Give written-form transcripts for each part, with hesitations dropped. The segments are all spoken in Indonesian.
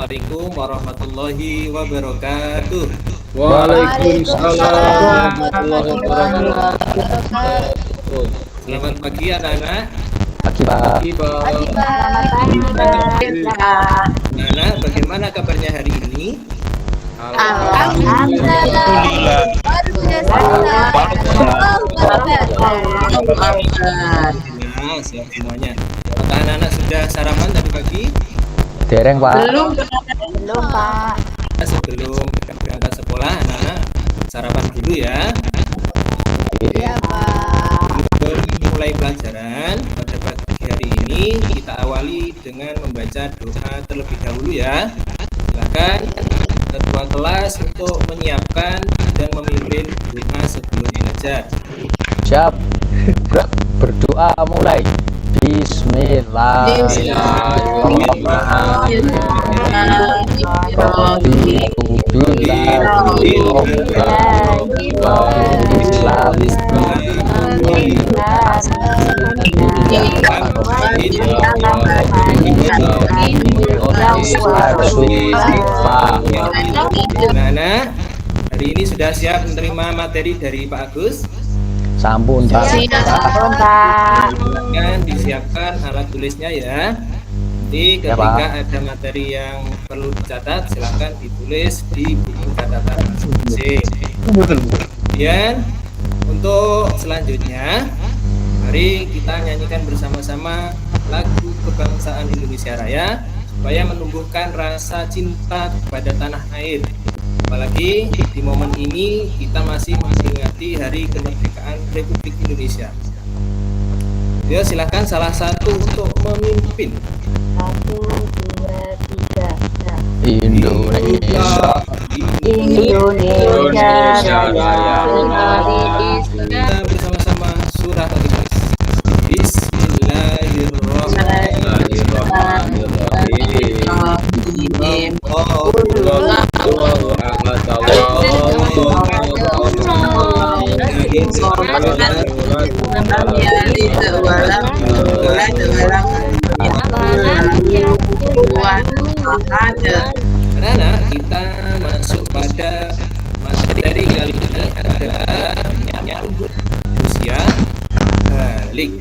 Assalamualaikum warahmatullahi wabarakatuh. Waalaikumsalam warahmatullahi wabarakatuh. Selamat pagi anak-anak. Pagi Pak. Anak, bagaimana kabarnya hari ini? Alhamdulillah. Ya, siap semuanya. Apakah anak-anak sudah sarapan tadi pagi? Dereng Pak. Belum Pak. Sebelum berangkat sekolah, anak-anak sarapan dulu ya. Iya Pak. Sebelum mulai pelajaran pada pagi hari ini, kita awali dengan membaca doa terlebih dahulu ya. Silakan ketua kelas untuk menyiapkan dan memimpin doa sebelum belajar. Siap. Berdoa mulai. Nah, hari ini sudah siap menerima materi dari Pak Agus? Sampun Pak. Silakan disiapkan alat tulisnya ya. Nanti ketika ada materi yang perlu dicatat, silakan ditulis di buku catatan masing-masing. Kemudian untuk selanjutnya, mari kita nyanyikan bersama-sama lagu kebangsaan Indonesia Raya supaya menumbuhkan rasa cinta kepada tanah air. Apalagi di momen ini kita masih memperingati Hari Kemerdekaan Republik Indonesia. Ya, silakan salah satu untuk memimpin. 1, 2, 3. Indonesia. Indonesia Raya. Kita bersama-sama surah Al-Ikhlas. Bismillahirrahmanirrahim. Anak-anak, kita masuk pada materi kali ini adalah menyambut usia balik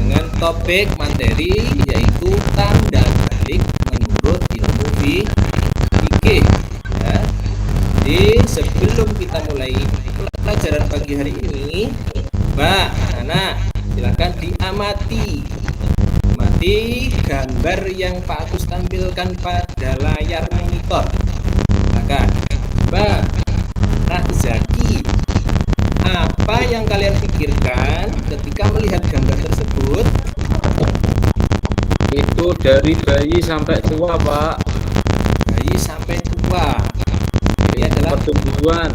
dengan topik materi yaitu tanda balik menurut ilmu fikih. Ya. Jadi sebelum kita mulai pelajaran pagi hari ini, Mbak, anak, silakan diamati gambar yang Pak Agus tampilkan pada layar monitor. Silakan, Mbak, Nak Zaki, apa yang kalian pikirkan ketika melihat gambar tersebut? Itu dari bayi sampai tua, Pak. Bayi sampai tua. Ini adalah Pertumbuhan.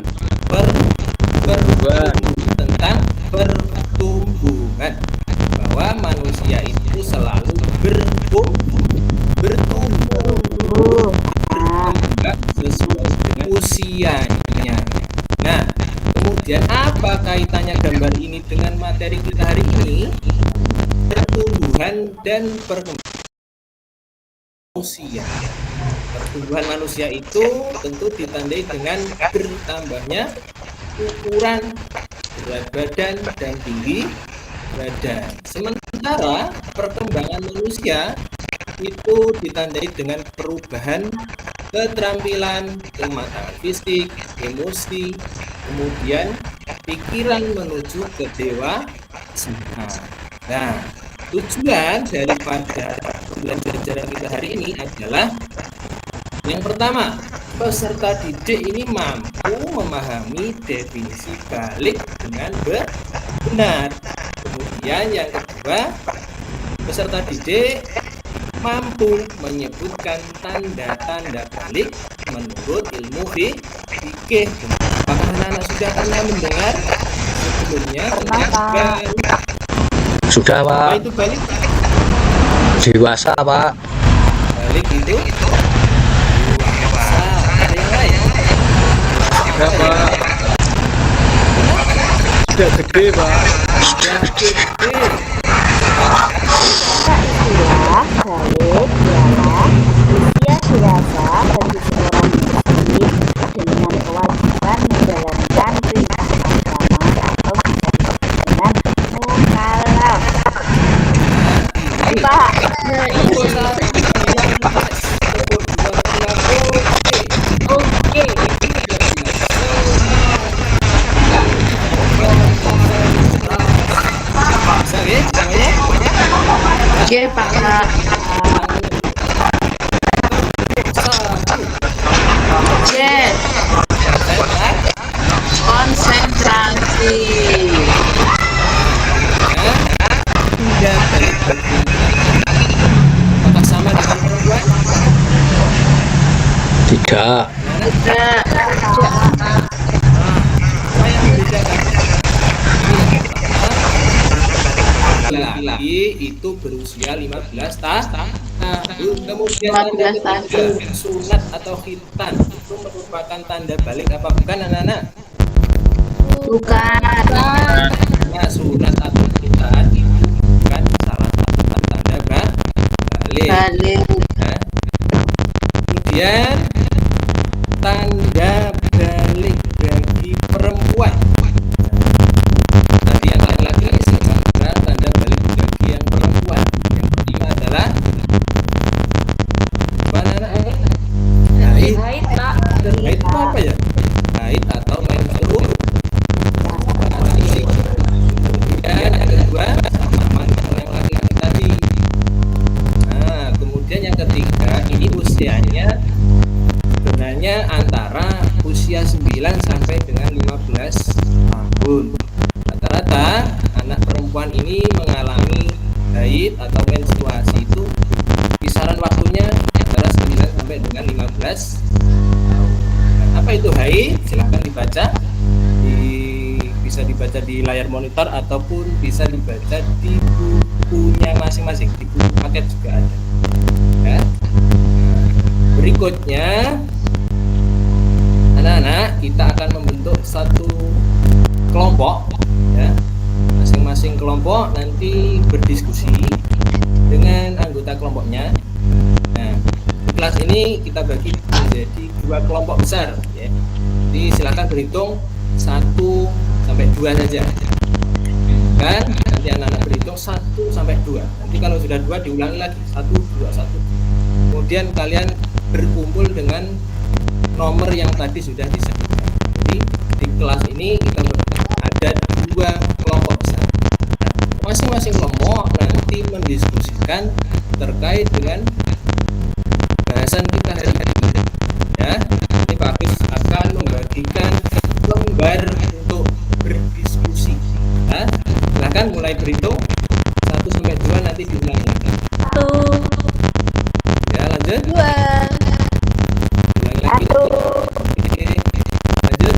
Tentang pertumbuhan, bahwa manusia itu selalu bertumbuh sesuai dengan usianya. Nah, kemudian apa kaitannya gambar ini dengan materi kita hari ini? Pertumbuhan dan perkembangan usia. Pertumbuhan manusia itu tentu ditandai dengan bertambahnya ukuran berat badan dan tinggi badan. Sementara perkembangan manusia itu ditandai dengan perubahan keterampilan, kematangan fisik, emosi, kemudian pikiran menuju ke dewasaan. Nah, tujuan daripada pembelajaran kita hari ini adalah yang pertama, peserta didik ini mampu memahami definisi balik dengan benar. Kemudian yang kedua, peserta didik mampu menyebutkan tanda-tanda balik menurut ilmu fikih. Apakah anak-anak sudah pernah mendengar sebelumnya tentang balik? Sudah Pak. Apa itu balik? Dewasa Pak. Balik itu dewasa. Ada yang lain? Sudah, Pak. Sudah gede, Pak. Sudah gede. Istilah balik ialah usia sudah biasa bagi seorang muslim dengan kewajiban menjalankan perintah agama atau dengan mukallaf. Pak, oke. Bisa ya? Namanya? Oke, Pak. Yes. Konsentrasi. Tiga balik bertingkat. Apakah sama dengan perempuan? Tidak. Tidak. Apa yang membedakan? Laki-laki itu berusia 15 tahun. Kemudian 15 tanda ketiga, sunat atau khitan itu merupakan tanda balik apa bukan anak-anak? Bukan. Nah, sunat atau khitan itu bukan salah satu tanda balik. Balik. Nah, kemudian tanda balik bagi perempuan. Tadi yang laki-laki sekarang tanda balik bagi yang perempuan. Yang pertama adalah haid. Haid, Pak. Haid itu apa ya? Haid atau menstruasi. Kemudian yang kedua sama dengan yang laki-laki tadi. Nah, kemudian yang ketiga ini usianya sebenarnya antara usia 9 sampai dengan 15 tahun. Rata-rata anak perempuan ini mengalami haid atau menstruasi itu kisaran waktunya antara 9 sampai dengan 15 tahun. Nah, apa itu haid? Silahkan dibaca bisa dibaca di layar monitor ataupun bisa dibaca di bukunya masing-masing, di buku paket juga ada ya. Berikutnya anak-anak kita akan membentuk satu kelompok ya. Masing-masing kelompok nanti berdiskusi dengan anggota kelompoknya. Nah, di kelas ini kita bagi menjadi 2 kelompok besar ya. Jadi silakan berhitung 1 sampai 2 saja. Kan nanti anak-anak berhitung 1 sampai 2. Nanti kalau sudah 2 diulangi lagi 1 2 1. Kemudian kalian berkumpul dengan nomor yang tadi sudah disebutkan. Jadi di kelas ini kita ada 2 kelompok besar. Nah, masing-masing kelompok nanti mendiskusikan terkait dengan bahasan kita hari ini. Ya, ini Pak Agus akan membagikan lembar untuk berdiskusi. Nah, silakan mulai berhitung 1 sampai 2 nanti diulangi lagi. 1, Ya, lanjut. 2, Ulangi lagi. 1, Oke. Lanjut.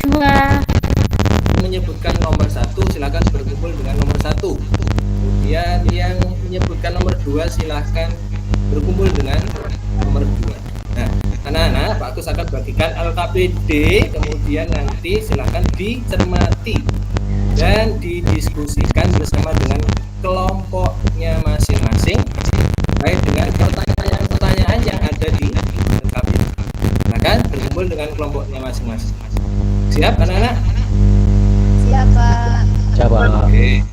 2, Menyebutkan nomor 1 silakan berkumpul dengan nomor 1. Kemudian yang menyebutkan nomor 2 silakan berkumpul dengan nomor 2. Nah, anak-anak Pak Agus akan bagikan LKPD, kemudian nanti silakan dicermati dan didiskusikan bersama dengan kelompoknya masing-masing terkait dengan pertanyaan-pertanyaan yang ada di LKPD. Silakan berkumpul dengan kelompoknya masing-masing. Siap anak-anak? Siap, Pak. Coba. Oke.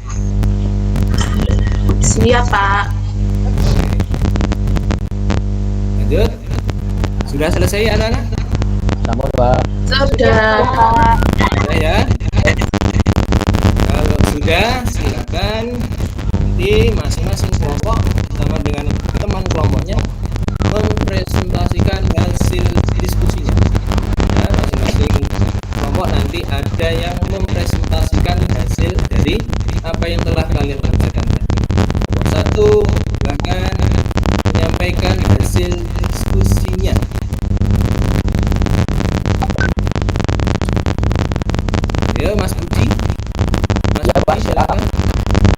Siap, Pak. Lanjut. Sudah selesai anak-anak? Sampun, Pak. Sudah. Sudah ya. Kalau sudah, silakan nanti masing-masing kelompok bersama dengan teman kelompoknya mempresentasikan hasil diskusinya. Ya, masing-masing kelompok nanti ada yang mempresentasikan hasil dari apa yang telah kalian kerjakan. Kelompok 1 silakan menyampaikan hasil diskusinya. Ya, Mas Budi. Mas Ya, Pak, Budi, silakan.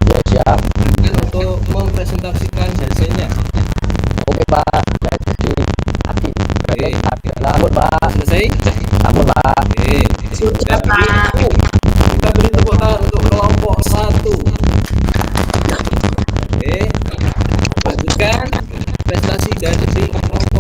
Ya, siap. Silakan untuk mempresentasikan hasilnya. Oke, Pak. Ya, jadi adik. Oke. Sampun, Pak. Selesai? Sampun, Pak. Oke. Sudah, Dan Pak. itu, kita beri tepuk tangan untuk kelompok 1. Oke. Lanjutkan prestasi dari kelompok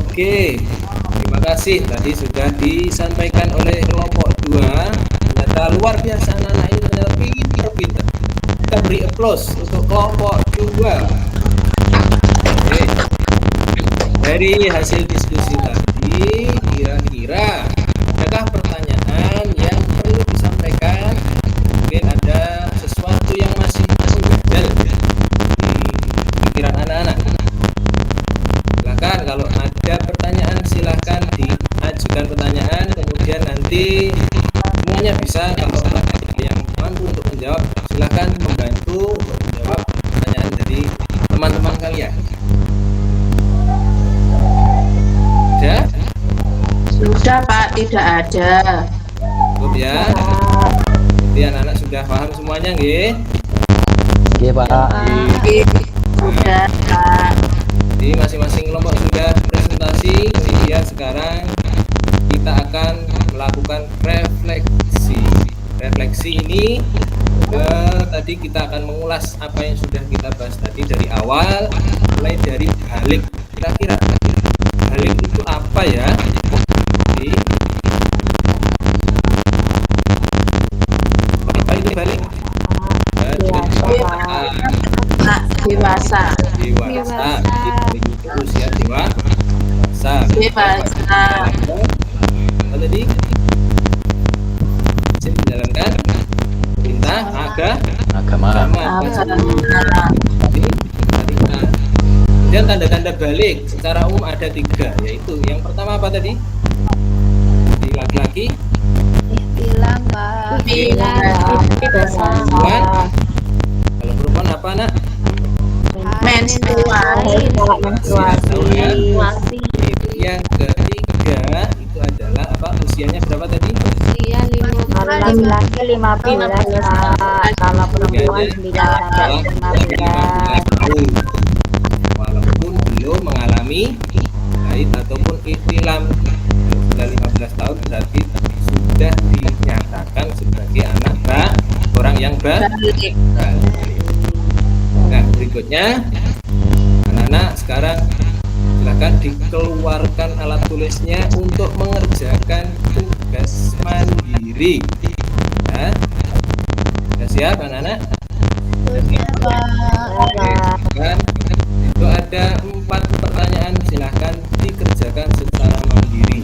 Oke, terima kasih. Tadi sudah disampaikan oleh kelompok 2. Ternyata luar biasa anak-anak ini ternyata pintar-pintar. Kita beri applause untuk kelompok 2. Oke. Dari hasil diskusi tadi, kira-kira adakah pertanyaan yang perlu disampaikan? Mungkin ada sesuatu yang masih mengganjal di pikiran anak-anak. Silakan kalau ada pertanyaan silahkan diajukan pertanyaan, kemudian nanti semuanya bisa, kalau ada yang mampu untuk menjawab silahkan membantu untuk menjawab pertanyaan dari teman-teman kalian. Ada? Sudah Pak, tidak ada. Cukup ya. Jadi anak-anak sudah paham semuanya nggih? Iya Pak. Sudah Pak. Jadi masing-masing kelompok sudah presentasi, kemudian sekarang kita akan melakukan refleksi. Refleksi ini tadi kita akan mengulas apa yang sudah kita bahas tadi dari awal, mulai dari balik. Kira-kira balik itu apa ya? Jadi, apa itu balik? Dewasa. Dewasa. Jadi balik itu usia dewasa. Dewasa. Apa tadi? Bisa dijalankan perintah Agama. Kemudian tanda-tanda balik secara umum ada 3, yaitu yang pertama apa tadi? Di laki-laki Bilang Pak. perempuan. Kalau perempuan apa nak? Menstruasi. Yang ketiga itu adalah apa? Usianya berapa tadi? Usia 15. Laki-laki 15 Pak. Kalau perempuan 9 sampai 15. tahun. Walaupun belum mengalami haid ataupun ihtilam. Sudah 15 tahun berarti sudah dinyatakan sebagai anak orang yang balik. Nah, berikutnya anak-anak sekarang silakan dikeluarkan alat tulisnya untuk mengerjakan tugas mandiri. Ya. Sudah siap anak-anak? Kan itu ada 4 pertanyaan, silahkan dikerjakan secara mandiri.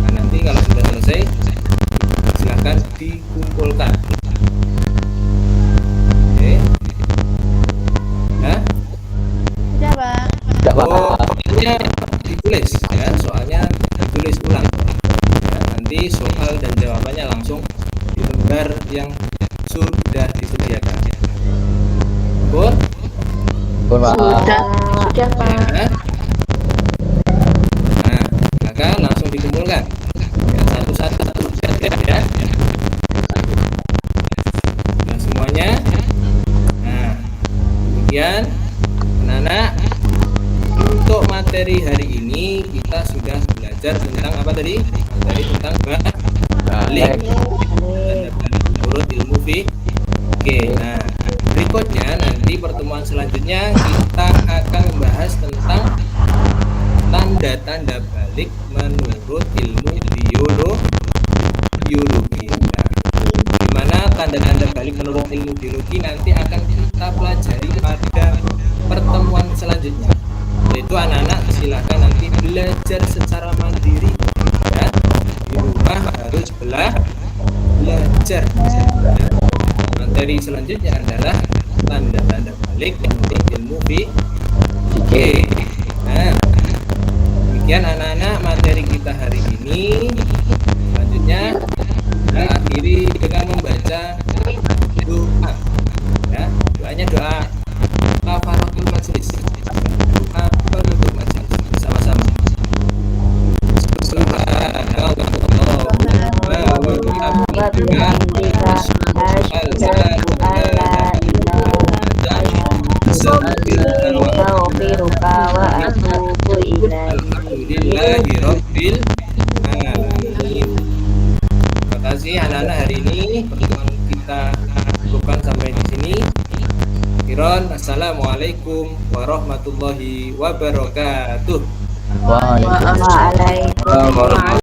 Nah, nanti kalau sudah selesai silahkan dikumpulkan. Oke. Nah, Sudah Pak. Sudah Pak. soalnya ditulis ya, soalnya ditulis ulang. Ya, nanti soal dan jawabannya langsung di lembar yang sudah disediakan. Pun Pak. Sudah Pak. ya. Nah, maka langsung dikumpulkan ya, satu-satu ya. Nah, semuanya. Nah, kemudian anak-anak, untuk materi hari ini kita sudah belajar tentang apa tadi? Materi tentang balik. Tanda balik menurut ilmu fikih. Oke, nah berikutnya nanti pertemuan selanjutnya kita akan membahas tentang tanda-tanda balik menurut ilmu biologi. Nah, di mana tanda-tanda balik menurut ilmu biologi nanti akan kita pelajari pada pertemuan selanjutnya. Yaitu anak-anak silakan nanti belajar secara mandiri ya. Di rumah harus belajar. Materi selanjutnya adalah tanda-tanda balik menurut ilmu fikih. Nah, demikian anak-anak materi kita hari ini. Selanjutnya kita akhiri dengan membaca doa. Ya, doanya doa kafaratul majlis. Doa penutup majelis sama-sama. Alhamdulillahirabbil alamin. Terima kasih anak-anak, hari ini pertemuan kita cukupkan sampai di sini. Assalamualaikum warahmatullahi wabarakatuh. Waalaikumsalam. Waalaikumsalam.